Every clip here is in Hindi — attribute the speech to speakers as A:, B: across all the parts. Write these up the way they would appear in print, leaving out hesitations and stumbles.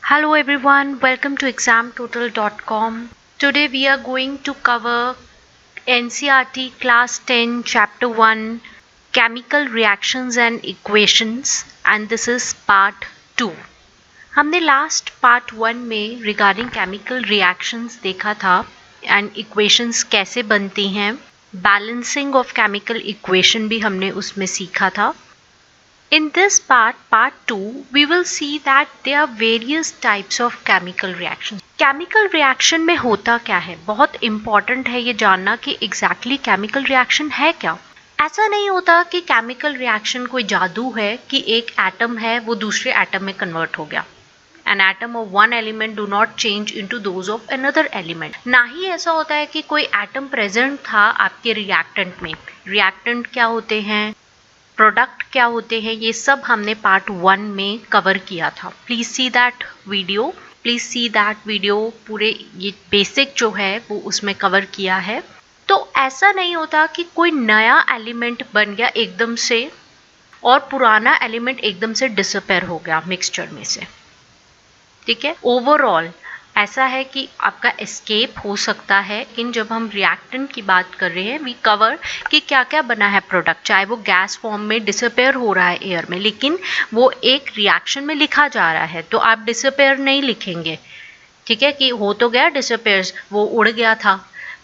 A: Hello everyone, welcome to examtotal.com. Today we are going to cover NCERT Class 10 Chapter 1 Chemical Reactions and Equations and this is Part 2. हमने लास्ट पार्ट 1 में रिगार्डिंग केमिकल रिएक्शंस देखा था एंड इक्वेशंस कैसे बनती हैं, बैलेंसिंग ऑफ केमिकल इक्वेशन भी हमने उसमें सीखा था. In this part 2, we will see that there are various types of chemical reactions. Chemical reaction में होता क्या है, बहुत important है ये जानना कि exactly chemical reaction है क्या. ऐसा नहीं होता कि chemical reaction कोई जादू है कि एक atom है वो दूसरे atom में convert हो गया. An atom of one element do not change into those of another element. ना ही ऐसा होता है कि कोई atom present था आपके reactant में. Reactant क्या होते हैं, प्रोडक्ट क्या होते हैं, ये सब हमने पार्ट 1 में कवर किया था. Please see that video. पूरे ये बेसिक जो है वो उसमें कवर किया है. तो ऐसा नहीं होता कि कोई नया एलिमेंट बन गया एकदम से और पुराना एलिमेंट एकदम से डिसअपेयर हो गया मिक्सचर में से. ठीक है, ओवरऑल ऐसा है कि आपका एस्केप हो सकता है, लेकिन जब हम रिएक्टेंट की बात कर रहे हैं वी कवर कि क्या क्या बना है प्रोडक्ट, चाहे वो गैस फॉर्म में डिसअपेयर हो रहा है एयर में, लेकिन वो एक रिएक्शन में लिखा जा रहा है तो आप डिसअपेयर नहीं लिखेंगे. ठीक है, कि हो तो गया डिसअपेयर, वो उड़ गया था,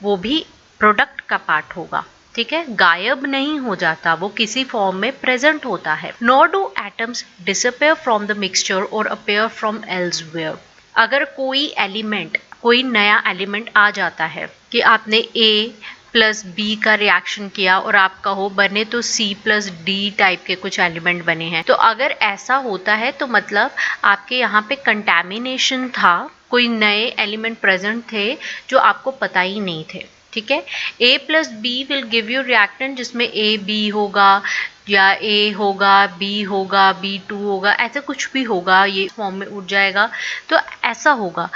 A: वो भी प्रोडक्ट का पार्ट होगा. ठीक है, गायब नहीं हो जाता, वो किसी फॉर्म में प्रेजेंट होता है. Nor do atoms disappear from the mixture और अपेयर फ्रॉम एल्सवेयर. अगर कोई नया एलिमेंट आ जाता है कि आपने A प्लस बी का रिएक्शन किया और आप कहो बने तो C प्लस D टाइप के कुछ एलिमेंट बने हैं, तो अगर ऐसा होता है तो मतलब आपके यहाँ पे कंटैमिनेशन था, कोई नए एलिमेंट प्रेजेंट थे जो आपको पता ही नहीं थे. ठीक है, A plus b will give you reactant जिसमें A B होगा या A होगा B होगा B2 होगा, ऐसा कुछ भी होगा, ये फॉर्म में उठ जाएगा, तो ऐसा होगा.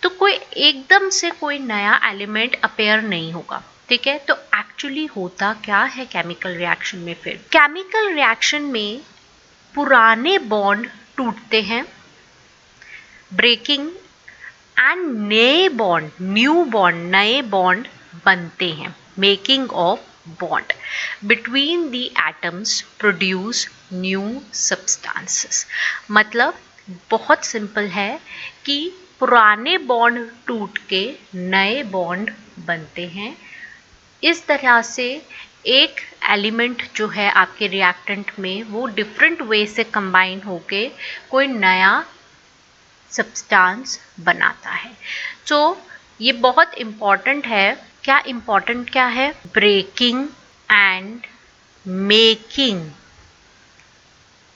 A: तो कोई एकदम से कोई नया एलिमेंट अपेयर नहीं होगा. ठीक है, तो एक्चुअली होता क्या है केमिकल रिएक्शन में. फिर केमिकल रिएक्शन में पुराने बॉन्ड टूटते हैं, ब्रेकिंग एंड नए बॉन्ड बनते हैं, making of bond between the atoms produce new substances. मतलब बहुत सिंपल है कि पुराने बॉन्ड टूट के नए बॉन्ड बनते हैं. इस तरह से एक एलिमेंट जो है आपके रिएक्टेंट में वो डिफरेंट वे से कंबाइन होके कोई नया सब्सटेंस बनाता है. तो ये बहुत इम्पॉर्टेंट है. क्या है, breaking and making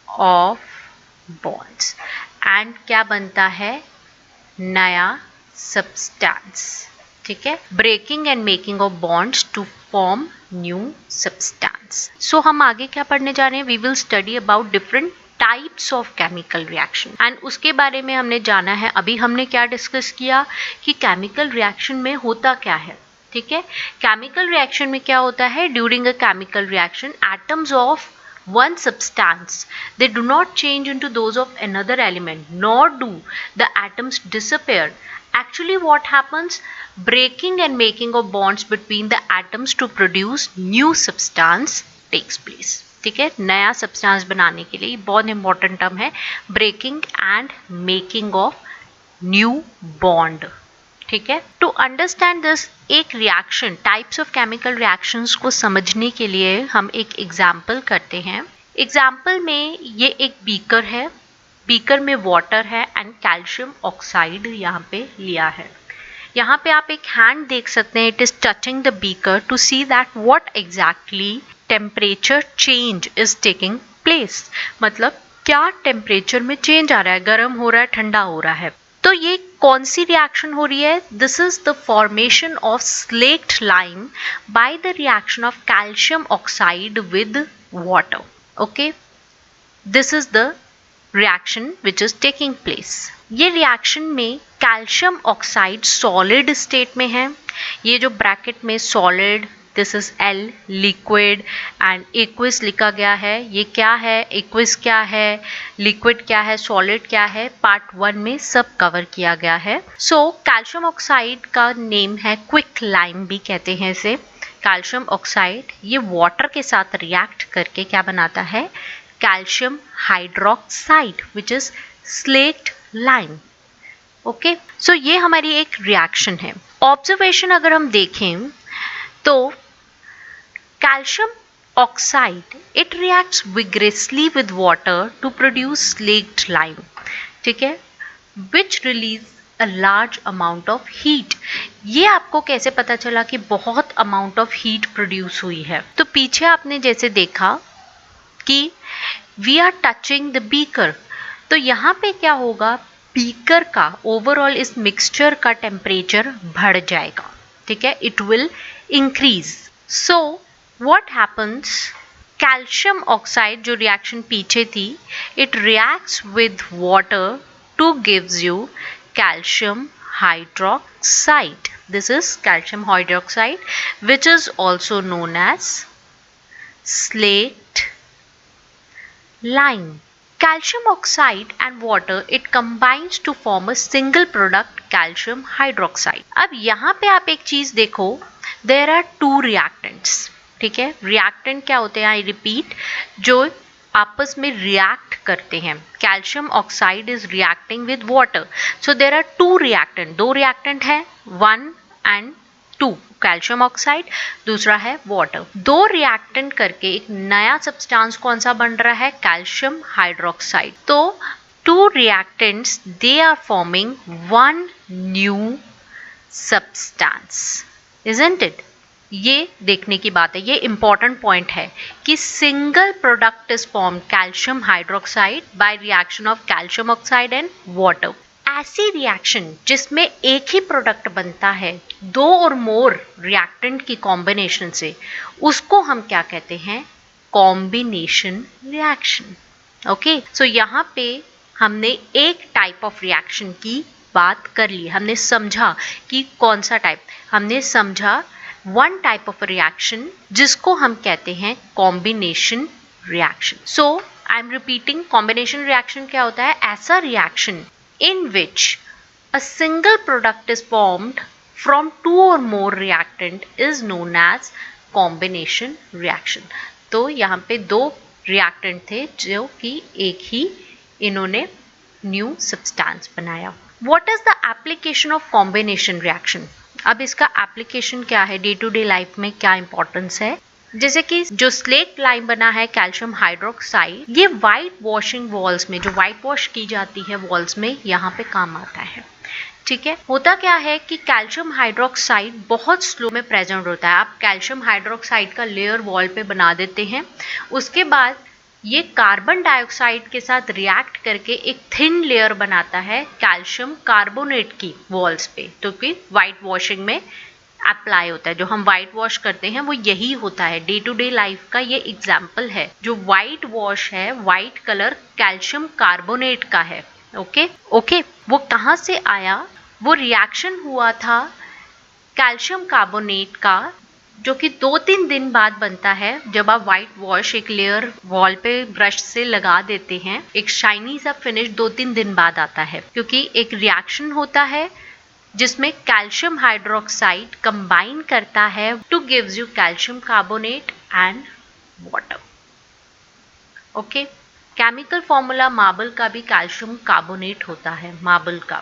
A: of bonds, and क्या बनता है, नया सब्सटेंस. ठीक है, breaking and making of bonds to form new substance. So हम आगे क्या पढ़ने जा रहे हैं, we will study about different types of chemical reaction and उसके बारे में हमने जाना है. अभी हमने क्या डिस्कस किया कि केमिकल रिएक्शन में होता क्या है. ठीक है, केमिकल रिएक्शन में क्या होता है, during a chemical reaction atoms of one substance they do not change into those of another element nor do the atoms disappear. Actually what happens, breaking and making of bonds between the atoms to produce new substance takes place. ठीक है, नया सब्सटेंस बनाने के लिए बहुत इंपॉर्टेंट टर्म है breaking and making of new bond. ठीक है, टू अंडरस्टैंड दिस एक reaction, types of chemical reactions को समझने के लिए हम एक एग्जाम्पल करते हैं. एग्जाम्पल में ये एक बीकर है, बीकर में वाटर है एंड कैल्शियम ऑक्साइड यहाँ पे लिया है. यहाँ पे आप एक हैंड देख सकते हैं, it is touching the beaker to see that what exactly temperature change is taking place. मतलब क्या टेम्परेचर में चेंज आ रहा है, गर्म हो रहा है, ठंडा हो रहा है. तो ये कौन सी रिएक्शन हो रही है, this is the formation of slaked lime by the reaction of calcium oxide with water. Okay, this is the reaction which is taking place. ये रिएक्शन में कैल्शियम ऑक्साइड सॉलिड स्टेट में है, ये जो ब्रैकेट में solid this is L liquid and aqueous लिखा गया है। ये क्या है, एक्विस क्या है, लिक्विड क्या है, सॉलिड क्या है, पार्ट 1 में सब कवर किया गया है। सो कैल्शियम ऑक्साइड का नेम है क्विक लाइम भी कहते हैं इसे। कैल्शियम ऑक्साइड ये वाटर के साथ रिएक्ट करके क्या बनाता है, calcium hydroxide which is slaked lime. Okay, so ये हमारी एक रिएक्शन है। ऑब्जर्वेशन अगर हम देखें तो calcium oxide it reacts vigorously with water to produce slaked lime, ठीक है, which release a large amount of heat. ये आपको कैसे पता चला कि बहुत अमाउंट ऑफ हीट प्रोड्यूस हुई है? तो पीछे आपने जैसे देखा कि we are touching the beaker, तो यहाँ पे क्या होगा, बीकर का ओवरऑल इस मिक्सचर का टेम्परेचर बढ़ जाएगा, ठीक है, it will increase. So what happens, calcium oxide जो रिएक्शन पीछे थी, it reacts with water to gives you calcium hydroxide. This is calcium hydroxide which is also known as slaked lime. Calcium oxide and water it combines to form a single product calcium hydroxide. अब यहाँ पे आप एक चीज देखो, there are two reactants, ठीक है। reactant क्या होते हैं, आई रिपीट, जो आपस में रिएक्ट करते हैं। Calcium oxide is reacting with water, so there are two reactant, दो रिएक्टेंट है, 1 and 2, कैल्शियम ऑक्साइड, दूसरा है वाटर। दो रिएक्टेंट करके एक नया सब्सटेंस कौन सा बन रहा है, कैल्शियम हाइड्रोक्साइड। तो two reactants they are forming one new substance, isn't it? ये देखने की बात है, ये इंपॉर्टेंट पॉइंट है कि single product is form calcium hydroxide by reaction of calcium oxide and water. ऐसी रिएक्शन जिसमें एक ही प्रोडक्ट बनता है दो और मोर रिएक्टेंट की कॉम्बिनेशन से, उसको हम क्या कहते हैं, कॉम्बिनेशन रिएक्शन। ओके, सो यहाँ पे हमने एक टाइप ऑफ रिएक्शन की बात कर ली, हमने समझा कि कौन सा टाइप, हमने समझा वन टाइप ऑफ रिएक्शन जिसको हम कहते हैं combination reaction. So I am repeating, combination reaction क्या होता है, ऐसा reaction in which a single product is formed from two or more reactant is known as combination reaction. तो यहाँ पे दो reactant थे जो कि एक ही इन्होंने new substance बनाया। What is the application of combination reaction? अब इसका application क्या है, डे टू डे लाइफ में क्या इंपॉर्टेंस है? जैसे कि जो स्लेक्ट लाइम बना है कैल्शियम हाइड्रोक्साइड, ये व्हाइट वॉशिंग वॉल्स में, जो व्हाइट वॉश की जाती है वॉल्स में, यहाँ पे काम आता है, ठीक है। होता क्या है कि कैल्शियम हाइड्रोक्साइड बहुत स्लो में प्रेजेंट होता है। आप कैल्शियम हाइड्रोक्साइड का लेयर वॉल पे बना देते हैं, उसके बाद ये कार्बन डाइऑक्साइड के साथ रिएक्ट करके एक थिन लेयर बनाता है कैल्शियम कार्बोनेट की वॉल्स पे, तो कि व्हाइट वॉशिंग में अप्लाई होता है। जो हम व्हाइट वॉश करते हैं वो यही होता है, डे टू डे लाइफ का ये एग्जाम्पल है। जो व्हाइट वॉश है, व्हाइट कलर कैल्शियम कार्बोनेट का है। ओके, वो कहाँ से आया, वो रिएक्शन हुआ था कैल्शियम कार्बोनेट का, जो कि 2-3 दिन बाद बनता है। जब आप व्हाइट वॉश एक लेयर वॉल पे ब्रश से लगा देते हैं, एक शाइनी सा फिनिश 2-3 दिन बाद आता है, क्योंकि एक रिएक्शन होता है जिसमें कैल्शियम हाइड्रोक्साइड कंबाइन करता है to gives you calcium carbonate and water. Okay, chemical formula marble का भी कैल्शियम कार्बोनेट होता है, मार्बल का।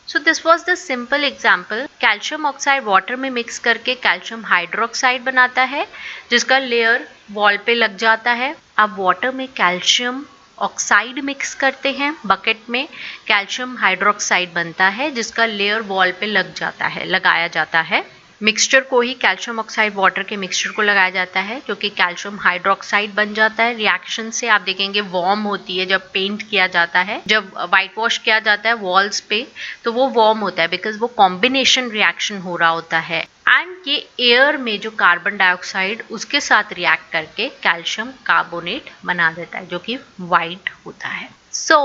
A: सो this was the simple example. Calcium oxide water में मिक्स करके कैल्शियम हाइड्रोक्साइड बनाता है, जिसका लेयर वॉल पे लग जाता है। अब वाटर में कैल्शियम ऑक्साइड मिक्स करते हैं, बकेट में कैल्शियम हाइड्रोक्साइड बनता है, जिसका लेयर वॉल पे लग जाता है, लगाया जाता है। मिक्सचर को ही कैल्शियम ऑक्साइड वाटर के मिक्सचर को लगाया जाता है, क्योंकि कैल्शियम हाइड्रोक्साइड बन जाता है। रिएक्शन से आप देखेंगे वार्म होती है जब पेंट किया जाता है, जब व्हाइट वॉश किया जाता है वॉल्स पे, तो वो वार्म होता है, बिकॉज वो कॉम्बिनेशन रिएक्शन हो रहा होता है। एंड ये एयर में जो कार्बन डाइऑक्साइड उसके साथ रिएक्ट करके कैल्शियम कार्बोनेट बना देता है, जो कि व्हाइट होता है। So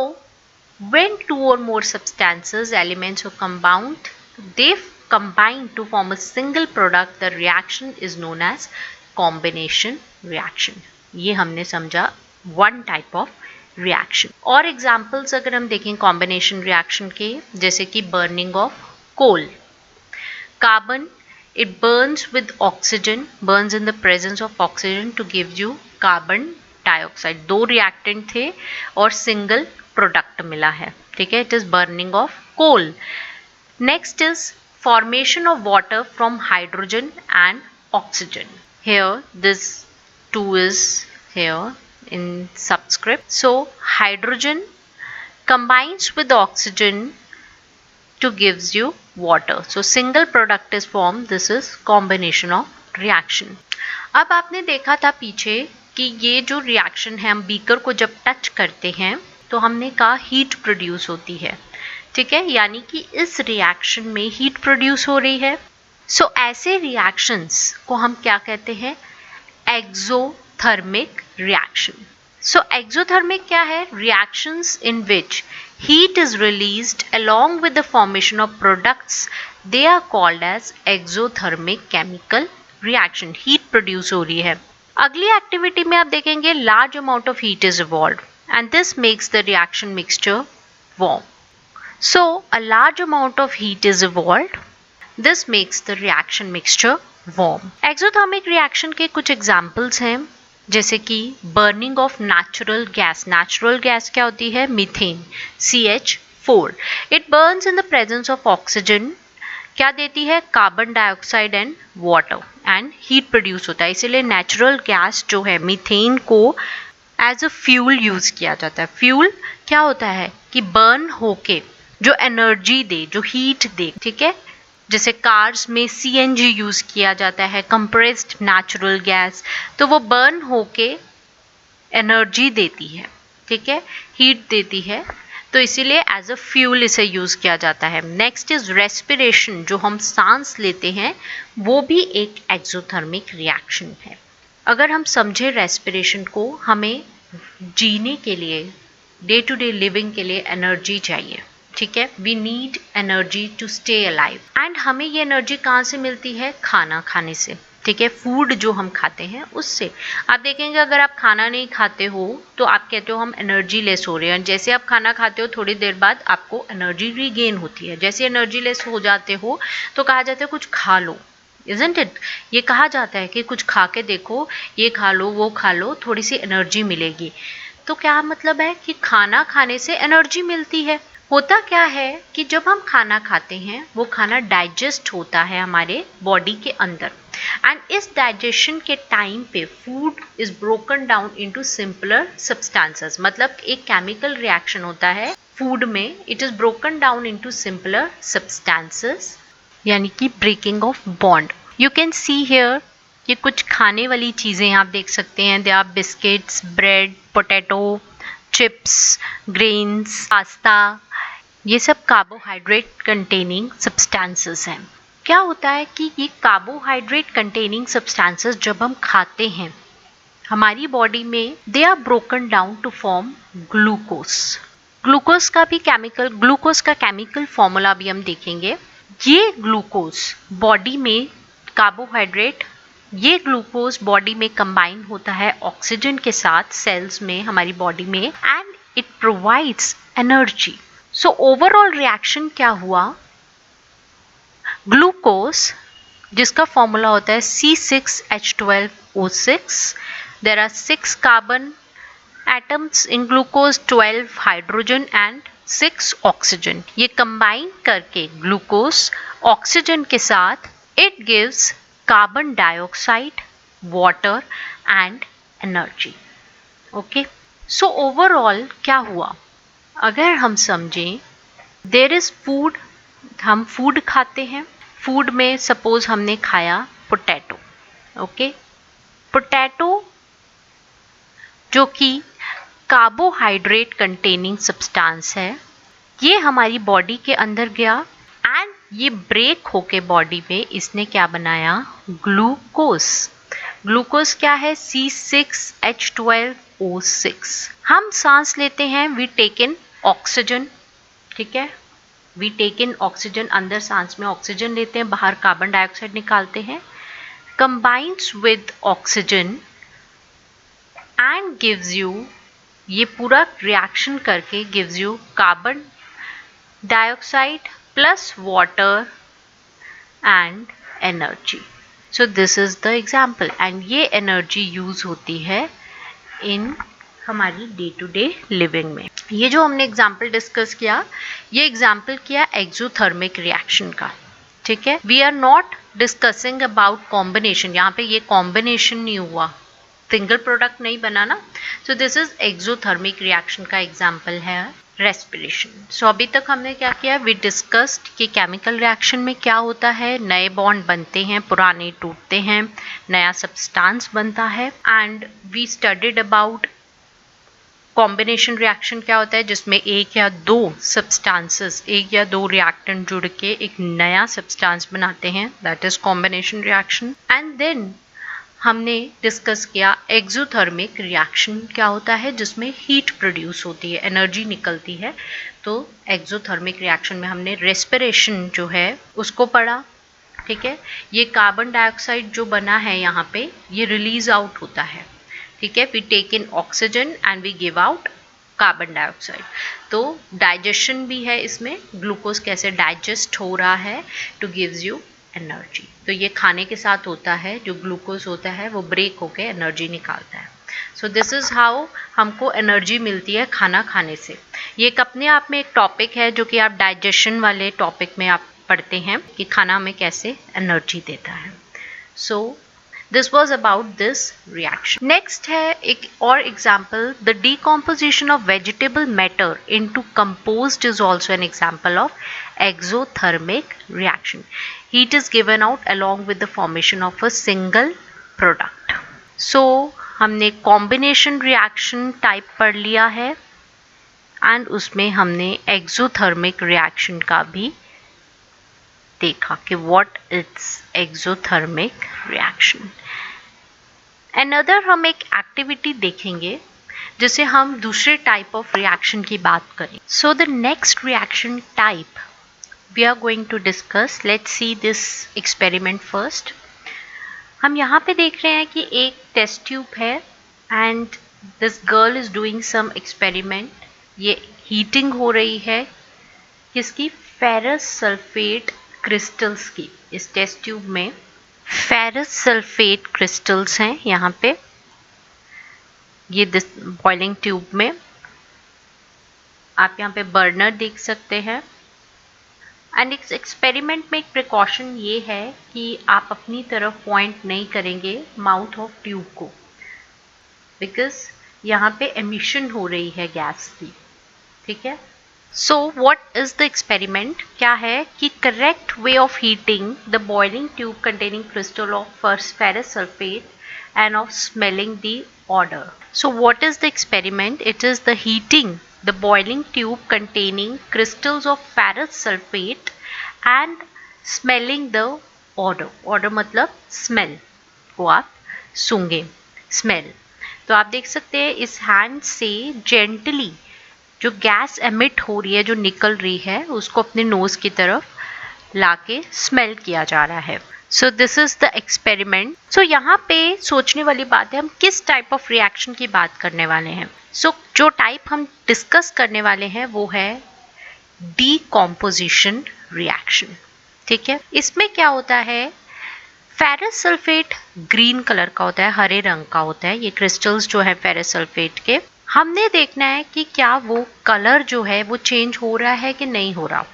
A: when 2 or more substances, elements or compound, they combine to form a single product, the reaction is known as combination reaction. ये हमने समझा one type of reaction. और examples अगर हम देखें combination reaction के, जैसे कि burning of coal. Carbon, it burns with oxygen, burns in the presence of oxygen to give you carbon dioxide. दो reactant थे और single product मिला है, ठीक है. It is burning of coal. Next is formation of water from hydrogen and oxygen. Here this 2 is here in subscript. So hydrogen combines with oxygen to gives you water. So single product is formed. This is combination of reaction. अब आपने देखा था पीछे कि ये जो रिएक्शन है, हम बीकर को जब टच करते हैं तो हमने कहा हीट प्रोड्यूस होती है, ठीक है, यानी कि इस रिएक्शन में हीट प्रोड्यूस हो रही है. सो ऐसे रिएक्शंस को हम क्या कहते हैं? Exothermic reaction. सो एक्सोथर्मिक क्या है? Reactions in which heat is released along with the formation of products, they are called as exothermic chemical reaction. Heat produce हो रही है. अगली एक्टिविटी में आप देखेंगे large amount of heat is evolved and this makes the reaction mixture warm. So a large amount of heat is evolved. This makes the reaction mixture warm. Exothermic reaction के कुछ examples हैं, जैसे कि burning of natural gas. Natural gas क्या होती है? Methane, CH4. It Burns in the presence of oxygen. क्या देती है? Carbon dioxide and water, and heat produce होता है. इसीलिए नेचुरल गैस जो है मीथेन को एज अ फ्यूल यूज किया जाता है. फ्यूल क्या होता है कि बर्न होके जो एनर्जी दे, जो हीट दे, ठीक है. जैसे कार्स में CNG यूज किया जाता है, कंप्रेस्ड नेचुरल गैस, तो वो बर्न होके एनर्जी देती है, ठीक है, हीट देती है, तो इसीलिए एज अ फ्यूल इसे यूज किया जाता है. Next is respiration. जो हम सांस लेते हैं वो भी एक एक्सोथर्मिक रिएक्शन है. अगर हम समझे रेस्पिरेशन को, हमें जीने के लिए, डे टू डे लिविंग के लिए एनर्जी चाहिए, ठीक है. We need energy to stay alive. And हमें ये एनर्जी कहाँ से मिलती है? खाना खाने से, ठीक है. फूड जो हम खाते हैं उससे. आप देखेंगे अगर आप खाना नहीं खाते हो तो आप कहते हो हम एनर्जी लेस हो रहे हैं. जैसे आप खाना खाते हो थोड़ी देर बाद आपको एनर्जी रीगेन होती है. जैसे एनर्जी लेस हो जाते हो तो कहा जाता है कुछ खा लो, इजंट इट. ये कहा जाता है कि कुछ खा के देखो, ये खा लो, वो खा लो, थोड़ी सी एनर्जी मिलेगी. तो क्या मतलब है कि खाना खाने से एनर्जी मिलती है. होता क्या है कि जब हम खाना खाते हैं वो खाना डाइजेस्ट होता है हमारे बॉडी के अंदर, एंड इस डाइजेशन के टाइम पे food is broken down into simpler substances. मतलब एक केमिकल रिएक्शन होता है फूड में, it is broken down into simpler substances, यानी कि breaking off bond. You can see here ये कुछ खाने वाली चीजें आप देख सकते हैं. They are biscuits, bread, potato chips, grains, pasta, ये सब कार्बोहाइड्रेट कंटेनिंग सब्सटेंसेस हैं. क्या होता है कि ये कार्बोहाइड्रेट कंटेनिंग सब्सटेंसेस जब हम खाते हैं हमारी बॉडी में, they are broken down to form glucose. Glucose का केमिकल फॉर्मूला भी हम देखेंगे. ये ग्लूकोज बॉडी में कार्बोहाइड्रेट, ये ग्लूकोज बॉडी में कंबाइन होता है ऑक्सीजन के साथ सेल्स में हमारी बॉडी में, and it provides energy. So overall reaction क्या हुआ? ग्लूकोज जिसका फॉर्मूला होता है C6H12O6, there are 6 carbon atoms in glucose, 12 hydrogen and 6 oxygen. ये कंबाइन करके ग्लूकोज ऑक्सीजन के साथ it gives carbon dioxide, water and energy. Okay, so overall क्या हुआ? अगर हम समझें, देयर इज फूड, हम फूड खाते हैं. फूड में सपोज हमने खाया पोटैटो. ओके, पोटैटो जो कि कार्बोहाइड्रेट कंटेनिंग सब्सटेंस है, ये हमारी बॉडी के अंदर गया एंड ये ब्रेक होके बॉडी में इसने क्या बनाया? ग्लूकोज. ग्लूकोज क्या है? C6H12O6. हम सांस लेते हैं, वी टेक इन ऑक्सीजन, ठीक है, वी टेक इन ऑक्सीजन, अंदर सांस में ऑक्सीजन लेते हैं, बाहर कार्बन डाइऑक्साइड निकालते हैं, combines with oxygen and gives you, ये पूरा रिएक्शन करके gives you carbon dioxide plus water and energy. So this is the example and ये एनर्जी यूज होती है इन हमारी डे टू डे लिविंग में. ये जो हमने एग्जाम्पल डिस्कस किया, ये एग्जाम्पल किया एक्सोथर्मिक रिएक्शन का. ठीक है, we are not discussing about combination. यहाँ पे ये कॉम्बिनेशन नहीं हुआ, सिंगल प्रोडक्ट नहीं बना ना. सो दिस इज एक्सोथर्मिक रिएक्शन का एग्जाम्पल है रेस्पिरेशन. सो अभी तक हमने क्या किया, वी डिस्कस्ड कि केमिकल रिएक्शन में क्या होता है, नए बॉन्ड बनते हैं, पुराने टूटते हैं, नया सब्सटेंस बनता है. And we studied about combination reaction क्या होता है, जिसमें एक या दो सब्सटेंसेस, एक या दो रिएक्टेंट जुड़ के एक नया सब्सटेंस बनाते हैं, that is combination reaction. And then हमने डिस्कस किया एक्सोथर्मिक रिएक्शन क्या होता है, जिसमें हीट प्रोड्यूस होती है, एनर्जी निकलती है. तो एक्सोथर्मिक रिएक्शन में हमने रेस्पिरेशन जो है उसको पढ़ा. ठीक है, ये कार्बन डाइऑक्साइड जो बना है यहाँ पे, ये रिलीज आउट होता है. ठीक है, we take in oxygen and we give out carbon dioxide. तो डाइजेशन भी है इसमें, ग्लूकोज कैसे डाइजेस्ट हो रहा है टू गिव्स यू एनर्जी. तो ये खाने के साथ होता है, जो ग्लूकोज होता है वो ब्रेक होके एनर्जी निकालता है. सो दिस इज हाउ हमको एनर्जी मिलती है खाना खाने से. ये एक अपने आप में एक टॉपिक है जो कि आप डाइजेशन वाले टॉपिक में आप पढ़ते हैं कि खाना हमें कैसे एनर्जी देता है. सो this was about this reaction. Next है एक और example, the decomposition of vegetable matter into compost is also an example of exothermic reaction. Heat is given out along with the formation of a single product. So हमने combination reaction type पढ़ लिया है and उसमें हमने exothermic reaction का भी देखा कि what is exothermic reaction. Another हम एक एक्टिविटी देखेंगे जिसे हम दूसरे टाइप ऑफ रिएक्शन की बात करें. So the next reaction type we are going to discuss. Let's see this experiment first. हम यहाँ पे देख रहे हैं कि एक टेस्ट ट्यूब है and this girl is doing some experiment. ये हीटिंग हो रही है किसकी, फेरस सल्फेट क्रिस्टल्स की. इस टेस्ट ट्यूब में फेरस सल्फेट क्रिस्टल्स हैं यहाँ पे, ये बॉइलिंग ट्यूब में. आप यहाँ पे बर्नर देख सकते हैं. एंड इस एक्सपेरिमेंट में एक प्रिकॉशन ये है कि आप अपनी तरफ पॉइंट नहीं करेंगे माउथ ऑफ ट्यूब को, बिकॉज यहाँ पे एमिशन हो रही है गैस की. ठीक है, so what is the experiment, क्या है कि correct way of heating the boiling tube containing crystal of ferrous sulphate and of smelling the odor. So what is the experiment? It is the heating the boiling tube containing crystals of ferrous sulfate and smelling the odor. Odor मतलब smell को आप सूंघे, smell. तो आप देख सकते हैं इस हैंड से जेंटली जो गैस एमिट हो रही है, जो निकल रही है, उसको अपने नोज की तरफ लाके स्मेल किया जा रहा है. So this is the experiment. So यहाँ पे सोचने वाली बात है, हम किस टाइप ऑफ रिएक्शन की बात करने वाले हैं. सो जो टाइप हम डिस्कस करने वाले हैं वो है डीकॉम्पोजिशन रिएक्शन. ठीक है, इसमें क्या होता है, फेरस सल्फेट ग्रीन कलर का होता है, हरे रंग का होता है. ये क्रिस्टल्स जो है फेरस सल्फेट के, हमने देखना है कि क्या वो कलर जो है वो चेंज हो रहा है कि नहीं हो रहा.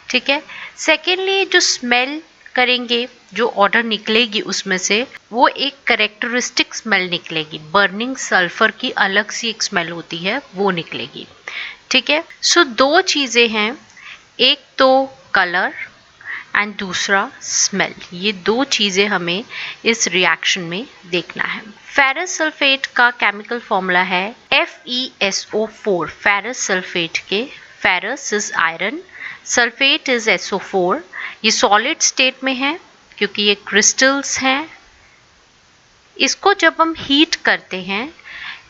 A: ठीक है, सेकेंडली जो स्मेल करेंगे, जो ऑर्डर निकलेगी उसमें से वो एक कैरेक्टरिस्टिक स्मेल निकलेगी, बर्निंग सल्फर की अलग सी एक स्मेल होती है वो निकलेगी. ठीक है, सो दो चीज़ें हैं, एक तो कलर एंड दूसरा स्मेल. ये दो चीज़ें हमें इस रिएक्शन में देखना है. फेरस सल्फेट का केमिकल फॉर्मूला है FeSO4. फेरस सल्फेट के, ferrous is iron, sulphate is SO4. ये सॉलिड स्टेट में है क्योंकि ये क्रिस्टल्स हैं. इसको जब हम हीट करते हैं,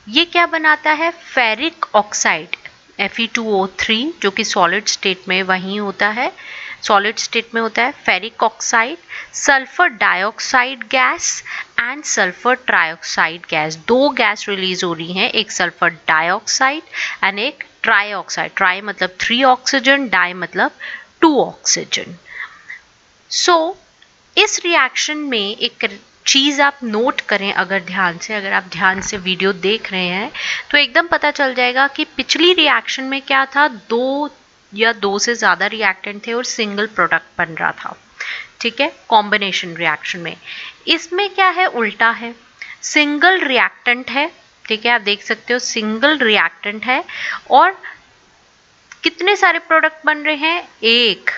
A: ये क्या बनाता है, फेरिक ऑक्साइड. Fe2O3 जो कि सॉलिड स्टेट में वहीं होता है, सॉलिड स्टेट में होता है, ferric oxide, sulphur dioxide gas and sulphur trioxide gas. दो गैस रिलीज हो रही हैं, एक सल्फर डाइऑक्साइड एंड एक ट्राइऑक्साइड। ट्राई मतलब 3 ऑक्सीजन, डाई मतलब 2 ऑक्सीजन। सो इस रिएक्शन में एक चीज आप नोट करें, अगर आप ध्यान से वीडियो देख रहे हैं तो एकदम पता चल जाएगा कि पिछली रिएक्शन में क्या था, दो से ज्यादा रिएक्टेंट थे और सिंगल प्रोडक्ट बन रहा था, ठीक है, कॉम्बिनेशन रिएक्शन में। इसमें क्या है, उल्टा है, सिंगल रिएक्टेंट है, ठीक है, आप देख सकते हो सिंगल रिएक्टेंट है और कितने सारे प्रोडक्ट बन रहे हैं, 1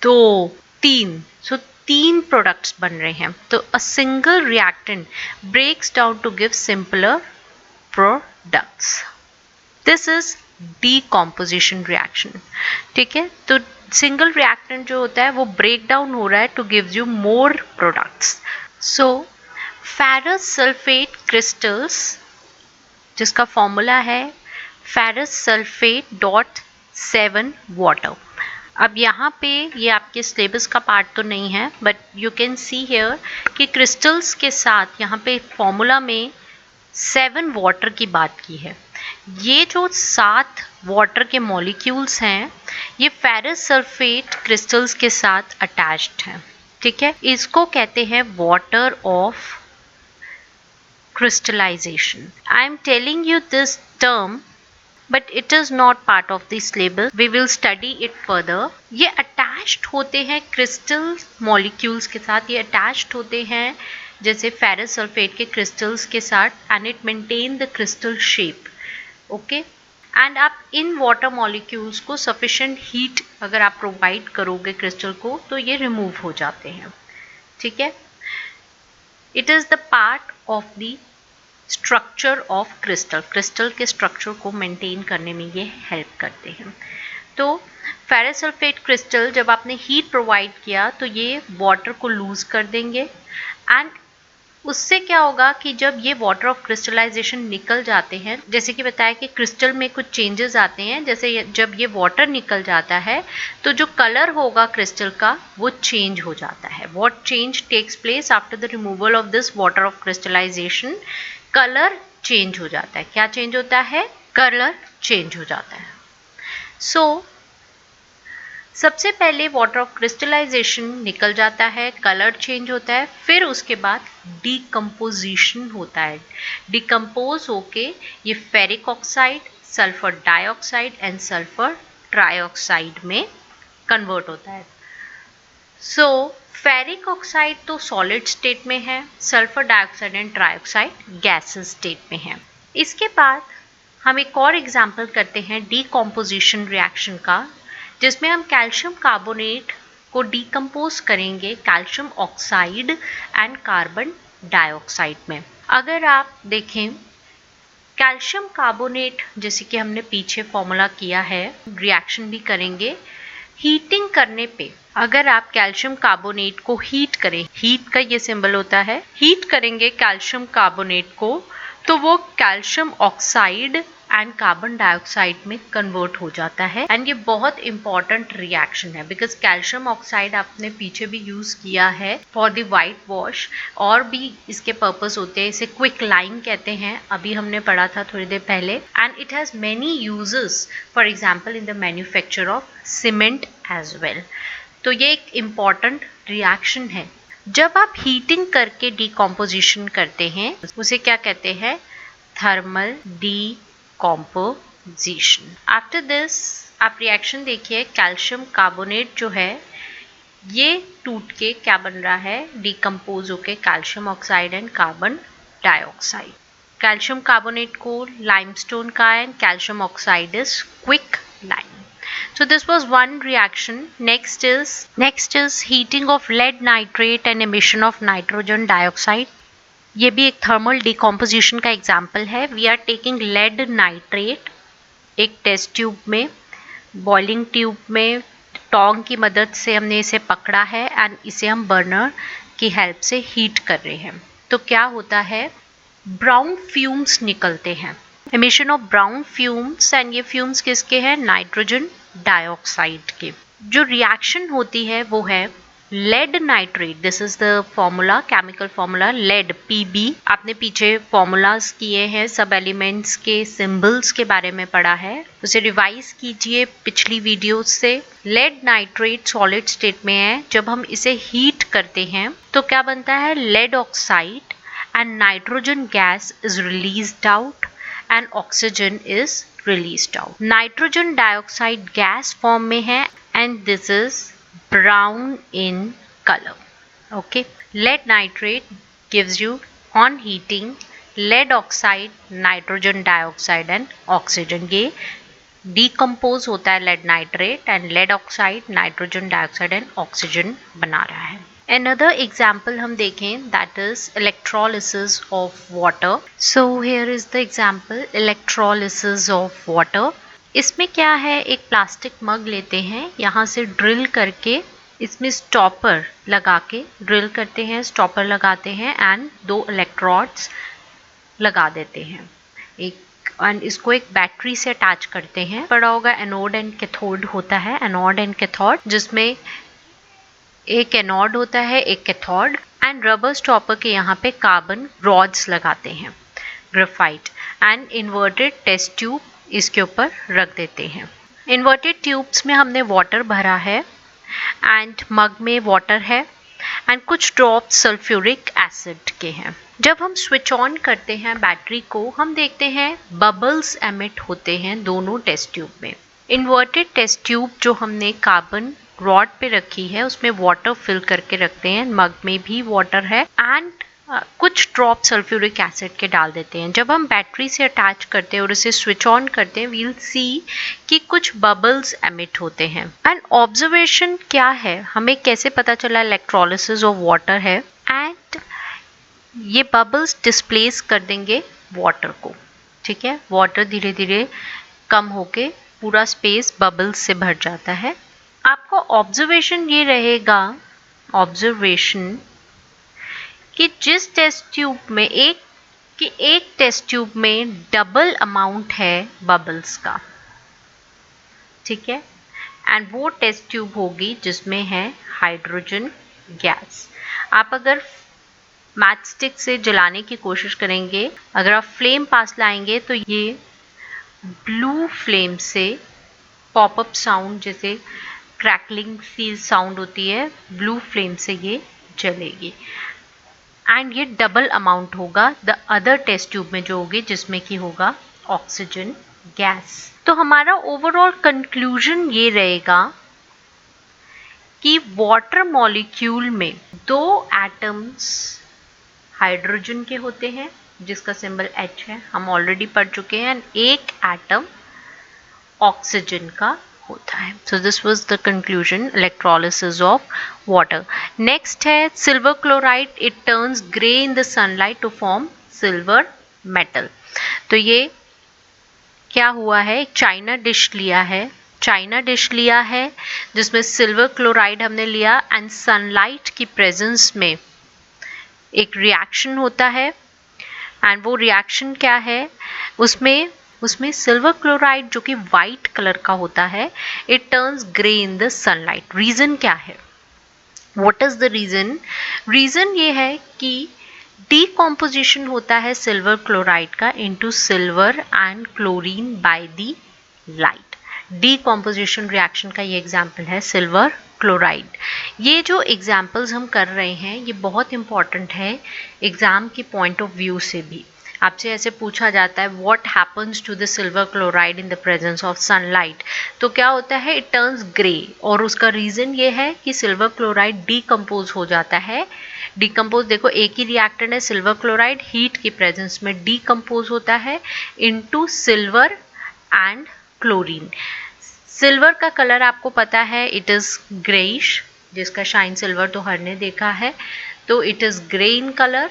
A: 2 3, सो 3 प्रोडक्ट्स बन रहे हैं। तो a single reactant breaks down to give simpler products. This is decomposition reaction, ठीक है। तो सिंगल रिएक्टेंट जो होता है वो ब्रेक डाउन हो रहा है to give you more products. So ferrous sulphate crystals, जिसका फॉर्मूला है फेरस सल्फेट डॉट 7 वाटर। अब यहाँ पे ये आपके सिलेबस का पार्ट तो नहीं है, but you can see here कि क्रिस्टल्स के साथ यहाँ पे फॉर्मूला में 7 वाटर की बात की है। ये जो 7 वाटर के मॉलिक्यूल्स हैं ये फेरस सल्फेट क्रिस्टल्स के साथ अटैच्ड हैं, ठीक है। इसको कहते हैं water of crystallization. I am telling you this term but it is not part of the syllabus. We will study it further. ये attached होते हैं crystal molecules के साथ, ये attached होते हैं जैसे ferrous sulfate के crystals के साथ and it maintain the crystal shape. Okay? And आप इन water molecules को sufficient heat अगर आप provide करोगे crystal को तो ये remove हो जाते हैं, ठीक है। It is the part of the structure of crystal. crystal के structure को maintain करने में ये help करते हैं। तो फेरस सल्फेट क्रिस्टल जब आपने हीट प्रोवाइड किया तो ये वाटर को लूज कर देंगे एंड उससे क्या होगा कि जब ये वाटर ऑफ क्रिस्टलाइजेशन निकल जाते हैं, जैसे कि बताया कि क्रिस्टल में कुछ चेंजेस आते हैं, जैसे जब ये वाटर निकल जाता है तो जो कलर होगा क्रिस्टल का वो चेंज हो जाता है। What change takes place after the removal of this water of crystallisation, colour change हो जाता है। क्या चेंज होता है, कलर चेंज हो जाता है। सो सबसे पहले वाटर ऑफ क्रिस्टलाइजेशन निकल जाता है, कलर चेंज होता है, फिर उसके बाद डीकम्पोजिशन होता है। डिकम्पोज होके ये ferric oxide, sulphur dioxide and sulphur trioxide में कन्वर्ट होता है। सो फेरिक ऑक्साइड तो सॉलिड स्टेट में है, sulphur dioxide and trioxide gases state में है। इसके बाद हम एक और एग्जाम्पल करते हैं डीकम्पोजिशन रिएक्शन का, जिसमें हम कैल्शियम कार्बोनेट को डीकम्पोज करेंगे calcium oxide and carbon dioxide में। अगर आप देखें कैल्शियम कार्बोनेट, जैसे कि हमने पीछे फॉर्मूला किया है, रिएक्शन भी करेंगे। हीटिंग करने पे अगर आप कैल्शियम कार्बोनेट को हीट करें, हीट का ये सिंबल होता है, हीट करेंगे कैल्शियम कार्बोनेट को तो वो calcium oxide and carbon dioxide में कन्वर्ट हो जाता है। एंड ये बहुत इंपॉर्टेंट रिएक्शन है बिकॉज कैल्शियम ऑक्साइड आपने पीछे भी यूज किया है फॉर द वाइट वॉश, और भी इसके पर्पस होते हैं, इसे क्विक लाइन कहते हैं, अभी हमने पढ़ा था थोड़ी देर पहले। And it has many uses, for example in the manufacture of cement as well. तो ये एक इम्पॉर्टेंट रिएक्शन है। जब आप हीटिंग करके डीकॉम्पोजिशन करते हैं उसे क्या कहते हैं, थर्मल डीकॉम्पोजिशन। आफ्टर दिस आप रिएक्शन देखिए, कैल्शियम कार्बोनेट जो है ये टूट के क्या बन रहा है, डीकम्पोज होके calcium oxide and carbon dioxide. Calcium carbonate को लाइमस्टोन का and calcium oxide is quick lime. So this was one reaction. Next is heating of lead nitrate and emission of nitrogen dioxide. ये भी एक थर्मल डिकम्पोजिशन का एग्जाम्पल है। We are taking lead nitrate एक टेस्ट ट्यूब में, बॉइलिंग ट्यूब में टोंग की मदद से हमने इसे पकड़ा है एंड इसे हम बर्नर की हेल्प से हीट कर रहे हैं। तो क्या होता है, ब्राउन फ्यूम्स निकलते हैं। emission of brown fumes, and ये फ्यूम्स किसके हैं? नाइट्रोजन डाइऑक्साइड के। जो रिएक्शन होती है वो है lead nitrate, this is the formula, chemical formula lead Pb। आपने पीछे फॉर्मूलाज किए हैं, सब एलिमेंट्स के सिंबल्स के बारे में पढ़ा है, उसे रिवाइज कीजिए पिछली वीडियोस से। लेड नाइट्रेट सॉलिड स्टेट में है, जब हम इसे हीट करते हैं तो क्या बनता है? Lead oxide and nitrogen gas is released out and oxygen is released out. Nitrogen dioxide gas form में है and this is brown in color. Okay, lead nitrate gives you on heating lead oxide, nitrogen dioxide and oxygen. ये decompose होता है lead nitrate and lead oxide, nitrogen dioxide and oxygen बना रहा है। Another example हम देखें, that is electrolysis of water. So here is the example, electrolysis of water. इसमें क्या है, एक प्लास्टिक मग लेते हैं, यहाँ से ड्रिल करके इसमें स्टॉपर लगा के ड्रिल करते हैं, स्टॉपर लगाते हैं एंड 2 इलेक्ट्रोड्स लगा देते हैं एंड इसको एक बैटरी से अटैच करते हैं। पड़ा होगा एनोड एंड कैथोड होता है, एनोड एंड कैथोड, जिसमें एक एनोड होता है एक कैथोड, एंड रबर स्टॉपर के यहाँ पे कार्बन रॉड्स लगाते हैं, graphite, and inverted test tube इसके ऊपर रख देते हैं। इन्वर्टेड ट्यूब्स में हमने वाटर भरा है एंड मग में वाटर है एंड कुछ ड्रॉप्स सल्फ्यूरिक एसिड के हैं। जब हम स्विच ऑन करते हैं बैटरी को, हम देखते हैं बबल्स एमिट होते हैं दोनों टेस्ट ट्यूब में। इन्वर्टेड टेस्ट ट्यूब जो हमने कार्बन रॉड पे रखी है उसमें वाटर फिल करके रखते हैं, मग में भी वाटर है एंड कुछ ड्रॉप सल्फ्यूरिक एसिड के डाल देते हैं। जब हम बैटरी से अटैच करते हैं और इसे स्विच ऑन करते हैं, वील सी कि कुछ बबल्स एमिट होते हैं। एंड ऑब्जर्वेशन क्या है, हमें कैसे पता चला इलेक्ट्रोलिसिस ऑफ वाटर है, एंड ये बबल्स डिस्प्लेस कर देंगे वाटर को, ठीक है। वाटर धीरे धीरे कम होके पूरा स्पेस बबल्स से भर जाता है। आपको ऑब्जर्वेशन ये रहेगा, ऑब्जर्वेशन कि जिस टेस्ट ट्यूब में एक टेस्ट ट्यूब में डबल अमाउंट है बबल्स का, ठीक है, एंड वो टेस्ट ट्यूब होगी जिसमें है हाइड्रोजन गैस। आप अगर मैच स्टिक से जलाने की कोशिश करेंगे, अगर आप फ्लेम पास लाएंगे तो ये ब्लू फ्लेम से पॉपअप साउंड, जैसे क्रैकलिंग सी साउंड होती है, ब्लू फ्लेम से ये जलेगी एंड ये डबल अमाउंट होगा द अदर टेस्ट ट्यूब में जो होगी जिसमें कि होगा ऑक्सीजन गैस। तो हमारा ओवरऑल कंक्लूजन ये रहेगा कि वाटर मॉलिक्यूल में 2 एटम्स हाइड्रोजन के होते हैं जिसका सिंबल H है, हम ऑलरेडी पढ़ चुके हैं, एंड एक एटम ऑक्सीजन का होता है। So this was the conclusion, electrolysis of water. Next है silver chloride, it turns grey in the sunlight to form silver metal. तो ये क्या हुआ है, एक चाइना डिश लिया है जिसमें सिल्वर क्लोराइड हमने लिया एंड सनलाइट की प्रेजेंस में एक रिएक्शन होता है, एंड वो रिएक्शन क्या है, उसमें सिल्वर क्लोराइड जो कि वाइट कलर का होता है, it turns grey in the sunlight. Reason क्या है, what is the reason? Reason ये है कि डीकॉम्पोजिशन होता है सिल्वर क्लोराइड का into silver and chlorine by the light. Decomposition reaction का ये एग्जाम्पल है सिल्वर क्लोराइड। ये जो एग्जाम्पल्स हम कर रहे हैं ये बहुत इंपॉर्टेंट है एग्जाम की पॉइंट ऑफ व्यू से भी। आपसे ऐसे पूछा जाता है what happens to the silver chloride in the presence of sunlight, तो क्या होता है, इट टर्न्स ग्रे, और उसका रीजन ये है कि सिल्वर क्लोराइड डीकम्पोज हो जाता है। डीकम्पोज देखो, एक ही रिएक्टेंट है सिल्वर क्लोराइड, हीट की प्रेजेंस में डीकम्पोज होता है into silver and chlorine. Silver का कलर आपको पता है, इट इज ग्रेइश, जिसका शाइन सिल्वर तो हर ने देखा है, तो it is grey in colour,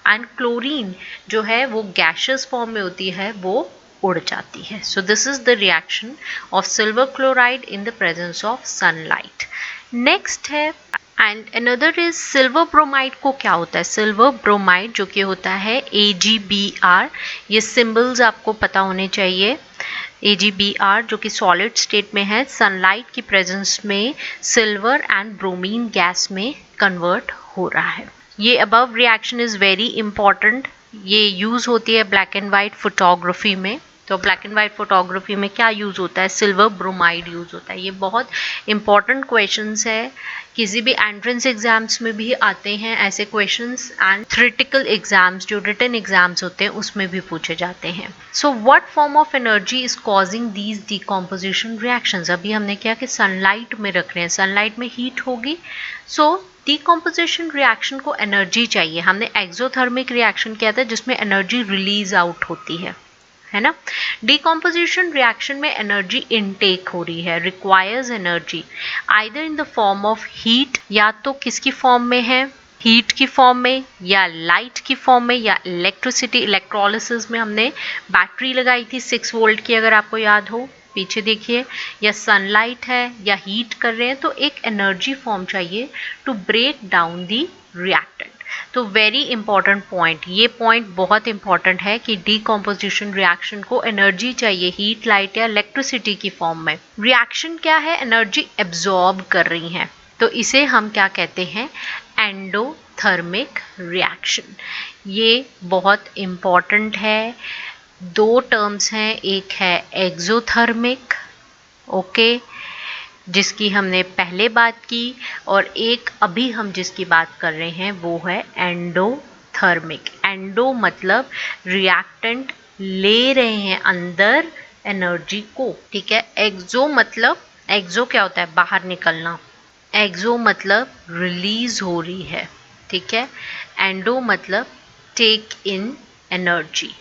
A: and chlorine जो है वो गैशियस फॉर्म में होती है, वो उड़ जाती है। So this is the reaction of silver chloride in the presence of sunlight. Next है and another is silver bromide को क्या होता है, सिल्वर ब्रोमाइड जो कि होता है AgBr, ये सिंबल्स आपको पता होने चाहिए। AgBr जो कि सॉलिड स्टेट में है, सनलाइट की प्रेजेंस में सिल्वर एंड ब्रोमीन गैस में कन्वर्ट हो रहा है। ये above reaction is very important, ये यूज होती है ब्लैक एंड वाइट फोटोग्राफी में। तो ब्लैक एंड वाइट फोटोग्राफी में क्या यूज होता है, सिल्वर ब्रोमाइड यूज होता है। ये बहुत इंपॉर्टेंट क्वेश्चंस है, किसी भी एंट्रेंस एग्जाम्स में भी आते हैं ऐसे क्वेश्चंस, एंड थ्योरेटिकल एग्जाम्स जो रिटन एग्जाम्स होते हैं उसमें भी पूछे जाते हैं। So what form of energy is causing these decomposition reactions, अभी हमने क्या कि सनलाइट में रख रहे हैं, सनलाइट में हीट होगी, सो डिकम्पोजिशन रिएक्शन को एनर्जी चाहिए। हमने एक्सोथर्मिक रिएक्शन किया था जिसमें एनर्जी रिलीज आउट होती है ना। डिकम्पोजिशन रिएक्शन में एनर्जी इनटेक हो रही है, requires energy either in the form of heat, या तो किसकी फॉर्म में है, हीट की फॉर्म में, या लाइट की फॉर्म में, या इलेक्ट्रिसिटी। इलेक्ट्रोलिसिस में हमने बैटरी लगाई थी 6 वोल्ट की, अगर आपको याद हो, पीछे देखिए, या सनलाइट है, या हीट कर रहे हैं, तो एक एनर्जी फॉर्म चाहिए to break down the reactant. तो वेरी इंपॉर्टेंट पॉइंट, ये पॉइंट बहुत इंपॉर्टेंट है कि डिकम्पोजिशन रिएक्शन को एनर्जी चाहिए, हीट, लाइट या इलेक्ट्रिसिटी की फॉर्म में। रिएक्शन क्या है, एनर्जी एब्जॉर्ब कर रही है, तो इसे हम क्या कहते हैं, एंडोथर्मिक रिएक्शन। ये बहुत इंपॉर्टेंट है। 2 टर्म्स हैं, एक है एक्सोथर्मिक, ओके, जिसकी हमने पहले बात की, और एक अभी हम जिसकी बात कर रहे हैं वो है एंडोथर्मिक। एंडो मतलब रिएक्टेंट ले रहे हैं अंदर एनर्जी को, ठीक है। एक्सो मतलब, एक्सो क्या होता है, बाहर निकलना, एक्सो मतलब रिलीज हो रही है, ठीक है। एंडो मतलब take in energy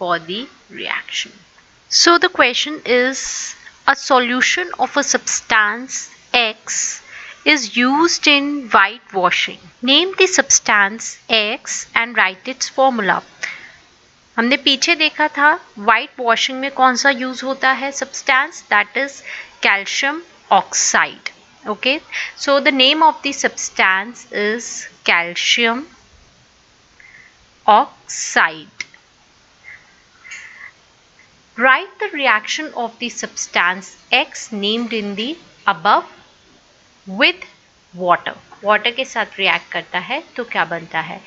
A: for the reaction. So the question is, a solution of a substance X is used in whitewashing. Name the substance X and write its formula. हमने पीछे देखा था व्हाइट वॉशिंग में कौन सा यूज होता है substance, that is calcium oxide, okay. So the name of the substance is calcium oxide. Write the reaction of the substance X named in the above with water. Water के साथ react करता है तो क्या बनता है?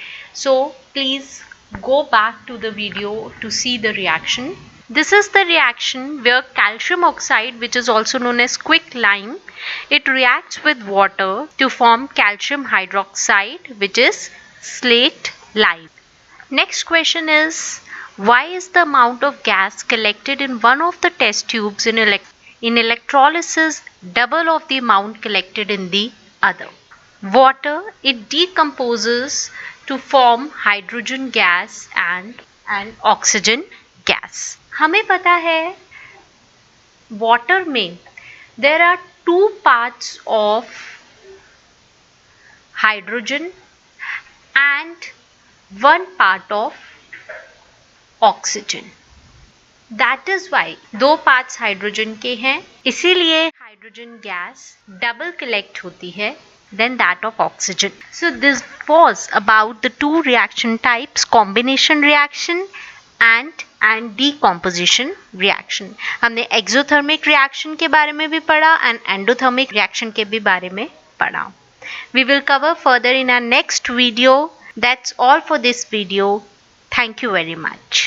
A: So please go back to the video to see the reaction. This is the reaction where calcium oxide, which is also known as quicklime, it reacts with water to form calcium hydroxide, which is slaked lime. Next question is, why is the amount of gas collected in one of the test tubes in electrolysis double of the amount collected in the other? Water, it decomposes to form hydrogen gas and oxygen gas. हमें पता है water में there are 2 parts of hydrogen and 1 part of oxygen. That is why 2 parts hydrogen के हैं, इसीलिए हाइड्रोजन गैस डबल कलेक्ट होती है than that of oxygen. So this was about the 2 reaction types, combination reaction and decomposition reaction. हमने एक्सोथर्मिक रिएक्शन के बारे में भी पढ़ा एंड एंडोथर्मिक रिएक्शन के भी बारे में पढ़ा. We will cover further in our next video. That's all for this video. Thank you very much.